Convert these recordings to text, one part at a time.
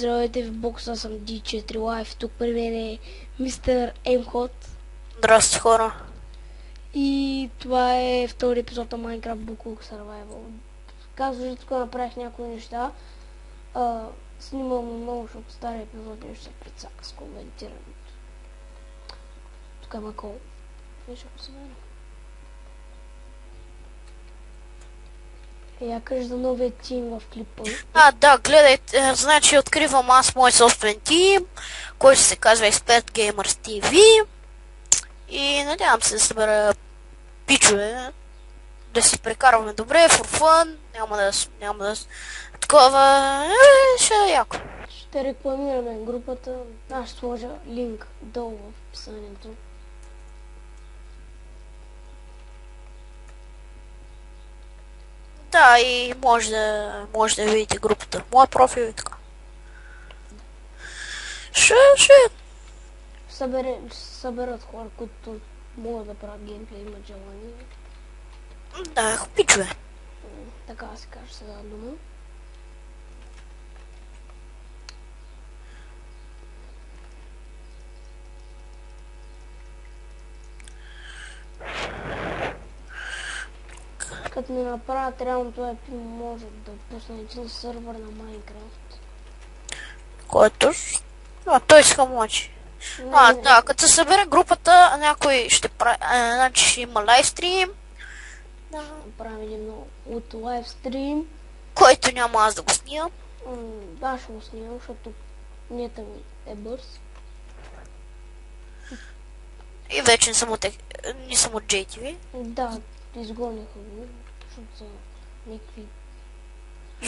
Здравейте, в бокса съм D4 Live, тук при мен е мистер Емхот. Здрасти, хора. И това е втори епизод на Minecraft Book Survival. Казвам, че тук направих някои неща. Снимам много, защото стари епизод нещо се прецака с коментирането. Тук има кол. Виж, ако се мене. Я кажа за новия тим в клипа. Да, гледайте, значи откривам аз мой собствен тим, който се казва Expert Gamers TV. И надявам се да събера пичове, да си прекарваме добре, for fun, няма да такова, ще е яко. Ще рекламираме групата. Аз ще сложа линк долу в описанието. Да, и може да видите групата в моя профил и така. Ще. Съберат хора, които могат да правят геймплей, имат желание. Да, пичове. Така се каже сега дума. Като не направят реално това може да пусне един сървър на Майнкрафт. Който... той иска мочи. Да, като се събере групата, някой ще прави... значи ще има лайвстрим. Да. Правим един от лайвстрим. Който няма аз да го снимам. Да, ще го снимам, защото нета ми е бърз. И вече не съм от JTV. Да, изгониха го, защото са някакви...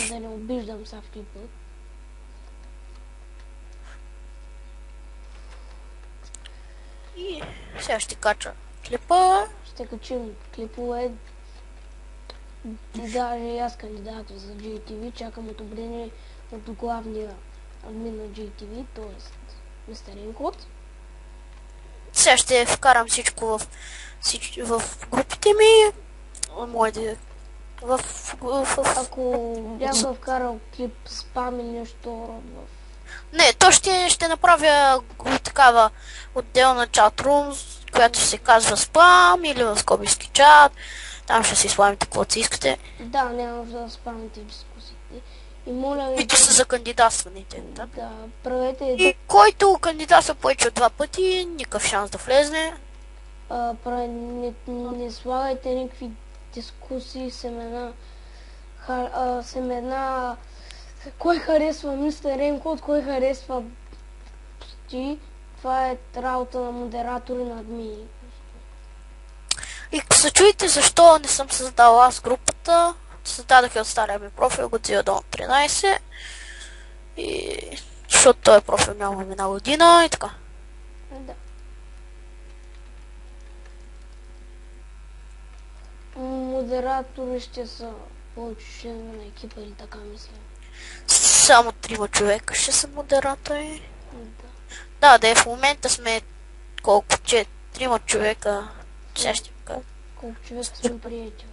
Да не обиждам са в клипа. И сега ще кача клипа. Ще качим клипове. И даже аз кандидатствам за JTV, чакам одобрение от главния админ на JTV, т.е. мистер Инкот. Сега ще вкарам всичко в групите ми. Ако бях вкарал клип спам или нещо в... Не, то ще направя такава отделна чат-рум, която се казва спам или в скобиски чат. Там ще си слагате каквото си искате. Да, няма нужда да спамите дискусиите. И моля ви... Които са за кандидатстваните. Да, правете... И който кандидатства повече от 2 пъти, никакъв шанс да влезне. Не слагайте никакви дискусии, семена... Кой харесва мистер Енкот, кой харесва ти. Това е работа на модератори на админи. И ако се чуете защо не съм създал аз групата, създадох я от стария ми профил, Godzilla Dawn 13. И... защото този профил няма една година и така. Да. Модератори ще са повече членове на екипа или така мисля. Само 3 човека ще са модератори. Да. Да, в момента сме колко? 3 човека. Сега ще ви кажа. Колко човека сме приятели?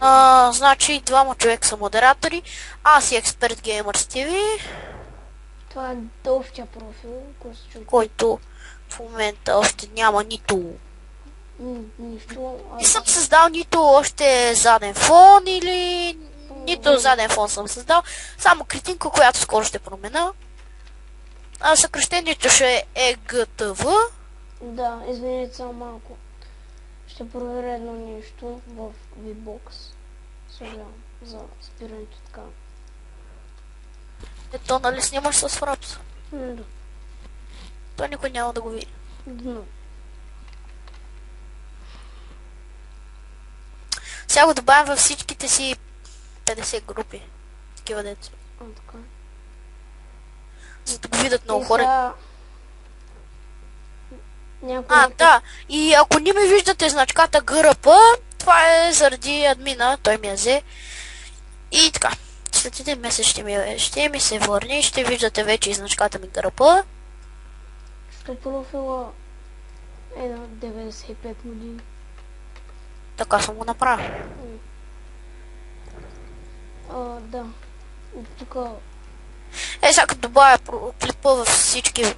Значи 2 човека са модератори. Аз и Expert Gamers TV. Това е общия профил, който в момента още няма нито... Нищо. Не съм създал нито още заден фон или... Нито заден фон съм създал. Само картинка, която скоро ще променя. Съкръщението ще е EGTV. Да, извинете само малко. Ще проверя едно нещо в VBOX. Съжалявам за спирането така. Ето, нали снимаш с фрапс? Да. Той никой няма да го види. Дно. Сега го добавям във всичките си 50 групи. Такива деца. Така. За да го видят много хора. Да. И ако не ми виждате значката ГРП, това е заради админа, той ми я взе. И така. След един месец ще ми се върне и ще виждате вече и значката ми ГРП. Що профила е на 95 години. Така съм го направил. Да. Тук Сега като добавя клипа във всички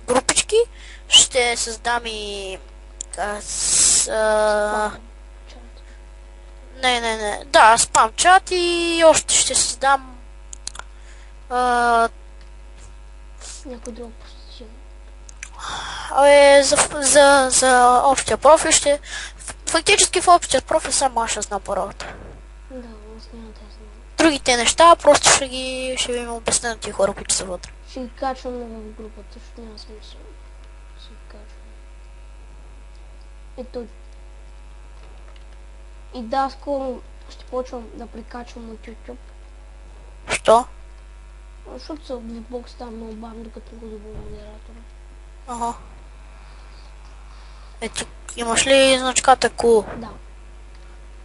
групички, ще създам и... Не. Да, спам чат и още ще създам... Някой друг посетил. За общия профил ще... Фактически в общия профил само аз ще знам паролата. Да, аз няма да знам. Другите неща просто ще ви им обясня на тия хора, които са вътре. Ще ги качваме в групата, защото няма смисъл. Ще ги качваме. Ето. И да, скоро ще почвам да прикачвам от YouTube. Що? Защото се Vbox става много бавно, докато го добавя модератора. Ага. Ето, имаш ли значката cool? Да.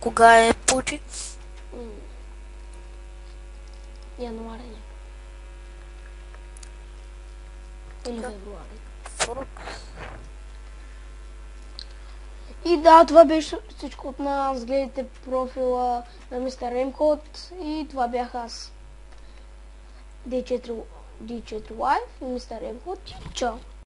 Кога е получи? Януари. Или февруари. И да, това беше всичко от нас. Гледайте профила на Мистер Rimcode и това бях аз. D4 Live и Мистер Rimcode. Чао!